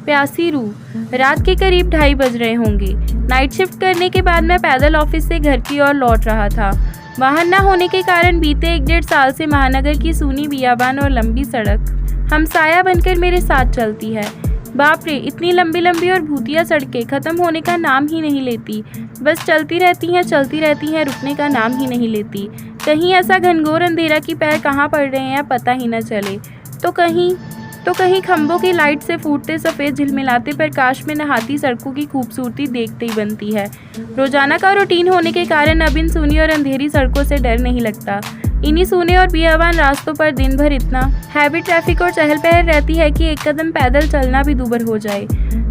प्यासी रूह। रात के करीब 2:30 बज रहे होंगे। नाइट शिफ्ट करने के बाद मैं पैदल ऑफिस से घर की ओर लौट रहा था। वाहन न होने के कारण बीते 1-1.5 साल से महानगर की सूनी बियाबान और लंबी सड़क हमसाया बनकर मेरे साथ चलती है। बाप रे, इतनी लंबी लंबी और भूतिया सड़कें खत्म होने का नाम ही नहीं लेती। बस चलती रहती हैं, रुकने का नाम ही नहीं लेती। कहीं ऐसा घनघोर अंधेरा कि पैर कहाँ पड़ रहे हैं पता ही न चले। तो कहीं खंभों की लाइट से फूटते सफ़ेद झिलमिलाते प्रकाश में नहाती सड़कों की खूबसूरती देखते ही बनती है। रोजाना का रूटीन होने के कारण अब इन सूनी और अंधेरी सड़कों से डर नहीं लगता। इन्हीं सूने और बियाबान रास्तों पर दिन भर इतना हैवी ट्रैफिक और चहल पहल रहती है कि एक कदम पैदल चलना भी दूभर हो जाए।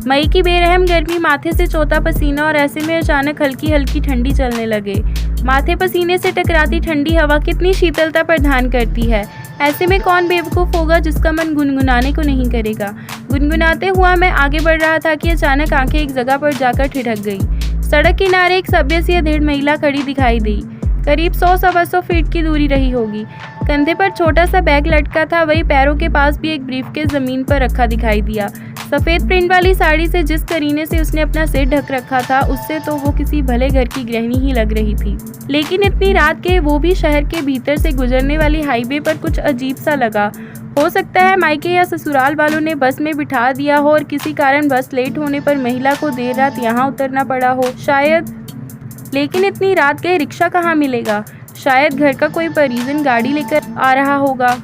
मई की बेरहम गर्मी, माथे से चौथा पसीना और ऐसे में अचानक हल्की हल्की ठंडी चलने लगे। माथे पसीने से टकराती ठंडी हवा कितनी शीतलता प्रदान करती है। ऐसे में कौन बेवकूफ़ होगा जिसका मन गुनगुनाने को नहीं करेगा। गुनगुनाते हुआ मैं आगे बढ़ रहा था कि अचानक आंखें एक जगह पर जाकर ठिठक गई। सड़क किनारे एक सभ्य सी अधेड़ महिला खड़ी दिखाई दी। करीब 100-125 फीट की दूरी रही होगी। कंधे पर छोटा सा बैग लटका था, वही पैरों के पास भी एक ब्रीफकेस जमीन पर रखा दिखाई दिया। सफ़ेद प्रिंट वाली साड़ी से जिस करीने से उसने अपना सिर ढक रखा था, उससे तो वो किसी भले घर की गृहिणी ही लग रही थी। लेकिन इतनी रात के, वो भी शहर के भीतर से गुजरने वाली हाईवे पर, कुछ अजीब सा लगा। हो सकता है मायके या ससुराल वालों ने बस में बिठा दिया हो और किसी कारण बस लेट होने पर महिला को देर रात यहाँ उतरना पड़ा हो, शायद। लेकिन इतनी रात गए रिक्शा कहाँ मिलेगा? शायद घर का कोई परिजन गाड़ी लेकर आ रहा होगा।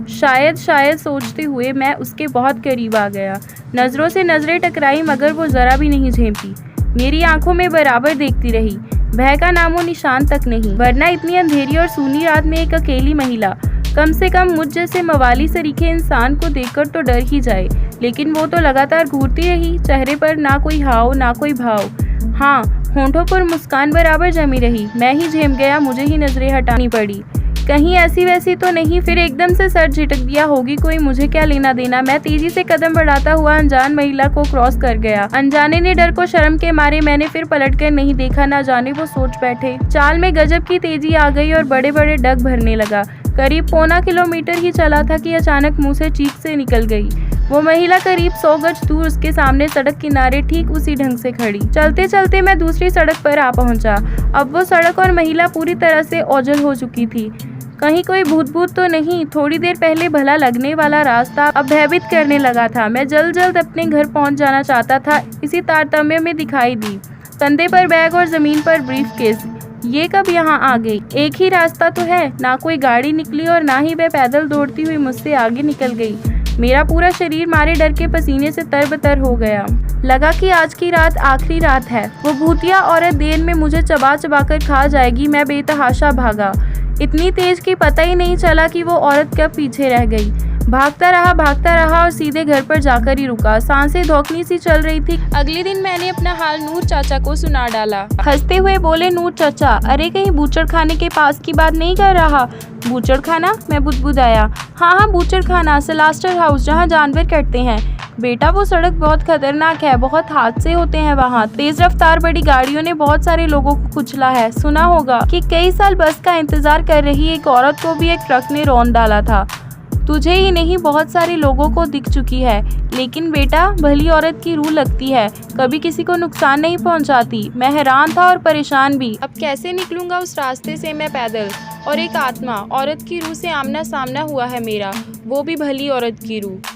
शायद सोचते हुए मैं उसके बहुत करीब आ गया। नज़रों से नज़रें टकराई, मगर वो ज़रा भी नहीं झेंपी। मेरी आंखों में बराबर देखती रही। भय का नामो निशान तक नहीं, वरना इतनी अंधेरी और सूनी रात में एक अकेली महिला, कम से कम मुझ जैसे मवाली सरीखे इंसान को देखकर तो डर ही जाए। लेकिन वो तो लगातार घूरती रही। चेहरे पर ना कोई हाव ना कोई भाव। हाँ, होंठों पर मुस्कान बराबर जमी रही। मैं ही झेम गया, मुझे ही नजरें हटानी पड़ी। कहीं ऐसी वैसी तो नहीं। फिर एकदम से सर झिटक दिया, होगी कोई, मुझे क्या लेना देना। मैं तेजी से कदम बढ़ाता हुआ अनजान महिला को क्रॉस कर गया। अनजाने ने डर को शर्म के मारे मैंने फिर पलटकर नहीं देखा, ना जाने वो सोच बैठे। चाल में गजब की तेजी आ गई और बड़े बड़े डग भरने लगा। करीब 1.25 किलोमीटर ही चला था कि अचानक मुंह से चीख से निकल गई। वो महिला करीब 100 गज दूर उसके सामने सड़क किनारे ठीक उसी ढंग से खड़ी। चलते चलते मैं दूसरी सड़क पर आ पहुंचा। अब वो सड़क और महिला पूरी तरह से ओझल हो चुकी थी। कहीं कोई भूत तो नहीं। थोड़ी देर पहले भला लगने वाला रास्ता अब भयभीत करने लगा था। मैं जल्द अपने घर पहुंच जाना चाहता था, इसी तारतम्य में दिखाई दी। कंधे पर बैग और जमीन पर ब्रीफकेस। ये कब यहाँ आ गई? एक ही रास्ता तो है। ना कोई गाड़ी निकली और ना ही वह पैदल दौड़ती हुई मुझसे आगे निकल गई। मेरा पूरा शरीर मारे डर के पसीने से तरबतर हो गया। लगा कि आज की रात आखिरी रात है। वो भूतिया औरत देर में मुझे चबा कर खा जाएगी। मैं बेतहाशा भागा, इतनी तेज कि पता ही नहीं चला कि वो औरत कब पीछे रह गई। भागता रहा और सीधे घर पर जाकर ही रुका। सांसें धोखनी सी चल रही थी। अगले दिन मैंने अपना हाल नूर चाचा को सुना डाला। हंसते हुए बोले नूर चाचा, अरे कहीं बूचड़ खाने के पास की बात नहीं कर रहा? बूचड़ खाना? मैं बुदबुदाया। हाँ, बूचड़ खाना, स्लास्टर हाउस, जहाँ जानवर कटते हैं। बेटा वो सड़क बहुत खतरनाक है, बहुत हादसे होते हैं वहाँ। तेज रफ्तार बड़ी गाड़ियों ने बहुत सारे लोगों को कुचला है। सुना होगा कि कई साल बस का इंतजार कर रही एक औरत को भी एक ट्रक ने रौंद डाला था। तुझे ही नहीं, बहुत सारे लोगों को दिख चुकी है। लेकिन बेटा, भली औरत की रूह लगती है, कभी किसी को नुकसान नहीं पहुंचाती। मैं हैरान था और परेशान भी। अब कैसे निकलूंगा उस रास्ते से मैं पैदल? और एक आत्मा, औरत की रूह से आमना सामना हुआ है मेरा, वो भी भली औरत की रूह।